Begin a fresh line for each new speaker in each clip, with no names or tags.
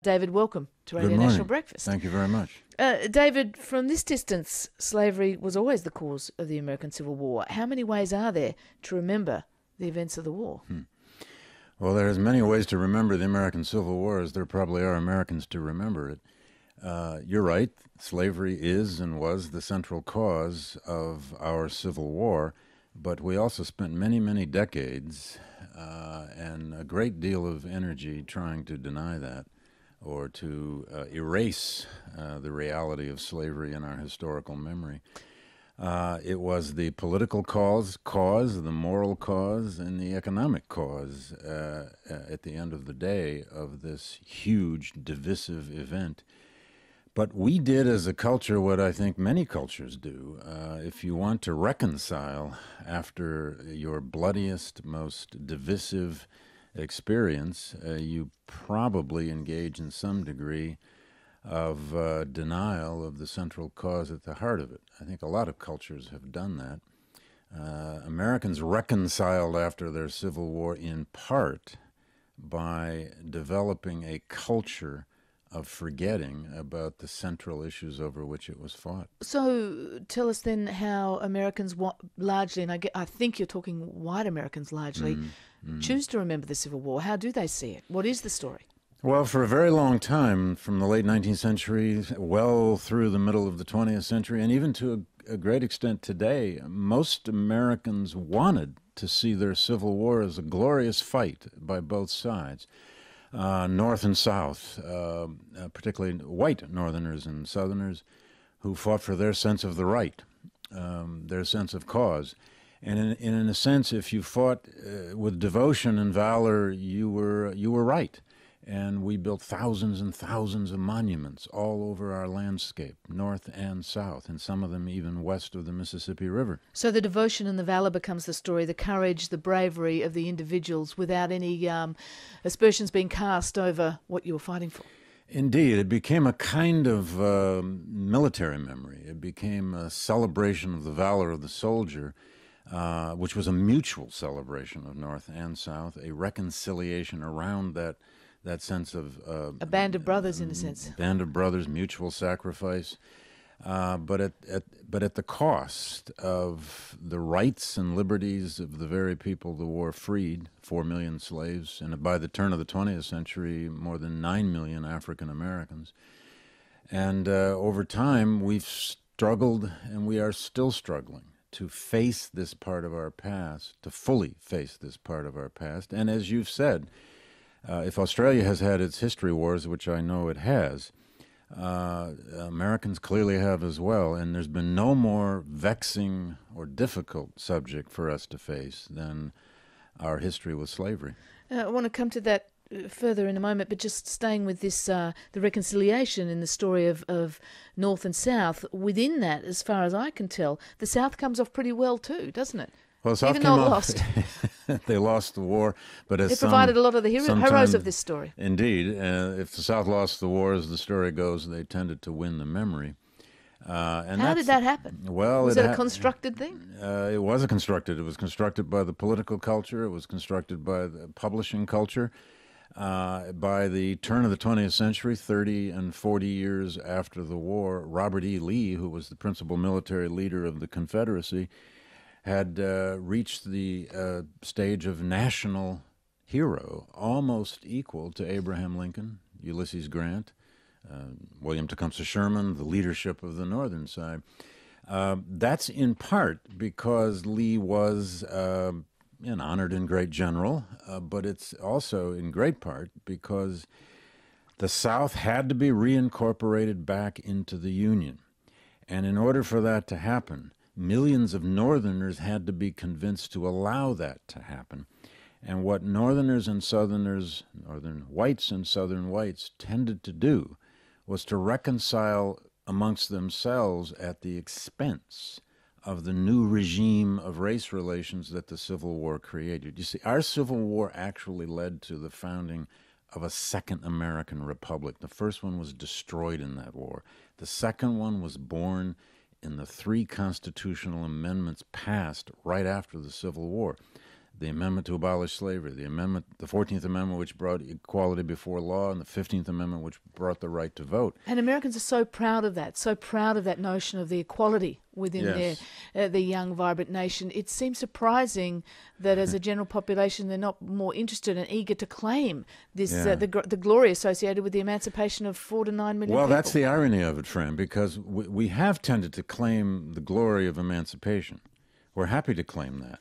David, welcome to
Good
Radio
morning.
National Breakfast.
Thank you very much.
David, from this distance, slavery was always the cause of the American Civil War. How many ways are there to remember the events of the war?
Well, there are as many ways to remember the American Civil War as there probably are Americans to remember it. You're right. Slavery is and was the central cause of our Civil War, but we also spent many, many decades and a great deal of energy trying to deny that or to erase the reality of slavery in our historical memory. It was the political cause, the moral cause, and the economic cause at the end of the day of this huge divisive event. But we did as a culture what I think many cultures do. If you want to reconcile after your bloodiest, most divisive experience, you probably engage in some degree of denial of the central cause at the heart of it. I think a lot of cultures have done that. Americans reconciled after their Civil War in part by developing a culture of forgetting about the central issues over which it was fought.
So tell us then how Americans largely, and I think you're talking white Americans largely, choose to remember the Civil War. How do they see it? What is the story?
Well, for a very long time, from the late 19th century, well through the middle of the 20th century, and even to a great extent today, most Americans wanted to see their Civil War as a glorious fight by both sides, North and South, particularly white Northerners and Southerners who fought for their sense of the right, their sense of cause. And in a sense, if you fought with devotion and valor, you were right. And we built thousands and thousands of monuments all over our landscape, north and south, and some of them even west of the Mississippi River.
So the devotion and the valor becomes the story, the courage, the bravery of the individuals without any aspersions being cast over what you were fighting for.
Indeed, it became a kind of military memory. It became a celebration of the valor of the soldier, which was a mutual celebration of North and South, a reconciliation around that sense of
a band of brothers, in a sense.
Band of brothers, mutual sacrifice, but at the cost of the rights and liberties of the very people the war freed, 4 million slaves, and by the turn of the 20th century, more than 9 million African Americans. And over time, we've struggled, and we are still struggling to face this part of our past, to fully face this part of our past. And as you've said, if Australia has had its history wars, which I know it has, Americans clearly have as well, and there's been no more vexing or difficult subject for us to face than our history with slavery.
I want to come to that further in a moment, but just staying with this, the reconciliation in the story of North and South, within that, as far as I can tell, the South comes off pretty well too, doesn't it?
Well, South
even though it
came
lost.
They lost the war, but as
it provided a lot of the heroes of this story.
Indeed. If the South lost the war, as the story goes, they tended to win the memory. And
how did that happen?
Well,
was it a constructed thing?
It was constructed. It was constructed by the political culture. It was constructed by the publishing culture. By the turn of the 20th century, 30 and 40 years after the war, Robert E. Lee, who was the principal military leader of the Confederacy, had reached the stage of national hero, almost equal to Abraham Lincoln, Ulysses Grant, William Tecumseh Sherman, the leadership of the northern side. That's in part because Lee was an honored and great general, but it's also in great part because the South had to be reincorporated back into the Union. And in order for that to happen, millions of Northerners had to be convinced to allow that to happen. And what Northerners and Southerners, Northern whites and Southern whites, tended to do was to reconcile amongst themselves at the expense of the new regime of race relations that the Civil War created. You see, our Civil War actually led to the founding of a second American Republic. The first one was destroyed in that war. The second one was born in the 3 constitutional amendments passed right after the Civil War. the amendment to abolish slavery, the 14th Amendment, which brought equality before law, and the 15th Amendment, which brought the right to vote.
And Americans are so proud of that, so proud of that notion of the equality within
Yes.
their young, vibrant nation. It seems surprising that as a general population, they're not more interested and eager to claim this
Yeah.
the glory associated with the emancipation of 4 to 9 million
Well,
people.
that's the irony of it, friend, because we have tended to claim the glory of emancipation. We're happy to claim that.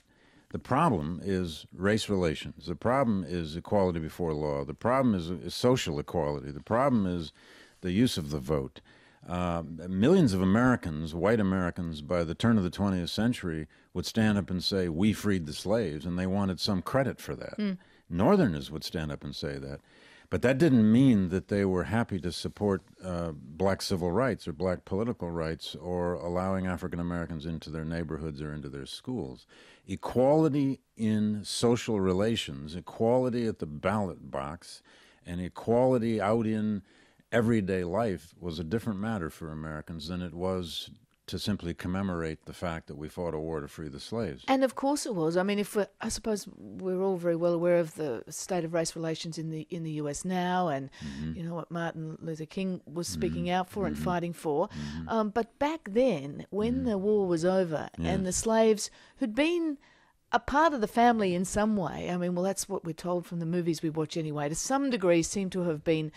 The problem is race relations. The problem is equality before law. The problem is social equality. The problem is the use of the vote. Millions of Americans, white Americans, by the turn of the 20th century would stand up and say, "We freed the slaves," and they wanted some credit for that. Northerners would stand up and say that. But that didn't mean that they were happy to support black civil rights or black political rights or allowing African Americans into their neighborhoods or into their schools. Equality in social relations, equality at the ballot box, and equality out in everyday life was a different matter for Americans than it was to simply commemorate the fact that we fought a war to free the slaves.
And of course it was. I mean, I suppose we're all very well aware of the state of race relations in the US now, and you know what Martin Luther King was speaking out for and fighting for. But back then, when the war was over, and the slaves who'd been a part of the family in some way. I mean, well, that's what we're told from the movies we watch anyway. To some degree, seem to have been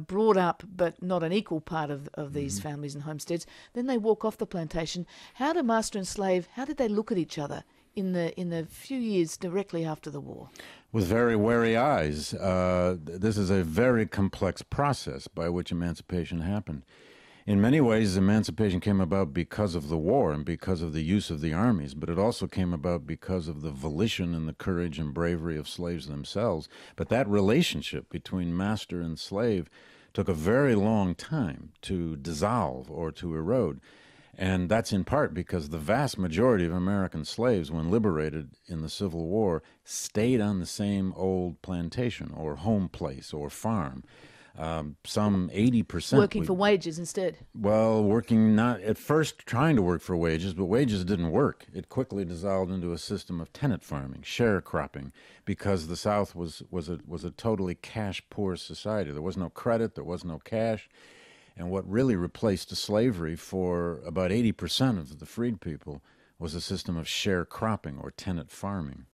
brought up, but not an equal part of these families and homesteads. Then they walk off the plantation. How do master and slave? How did they look at each other in the few years directly after the war?
With very wary eyes. This is a very complex process by which emancipation happened. In many ways, emancipation came about because of the war and because of the use of the armies, but it also came about because of the volition and the courage and bravery of slaves themselves. But that relationship between master and slave took a very long time to dissolve or to erode. And that's in part because the vast majority of American slaves, when liberated in the Civil War, stayed on the same old plantation or home place or farm. Some 80%.
Working for wages instead.
Well, working not at first trying to work for wages, but wages didn't work. It quickly dissolved into a system of tenant farming, sharecropping, because the South was a totally cash-poor society. There was no credit, there was no cash, and what really replaced slavery for about 80% of the freed people was a system of sharecropping or tenant farming.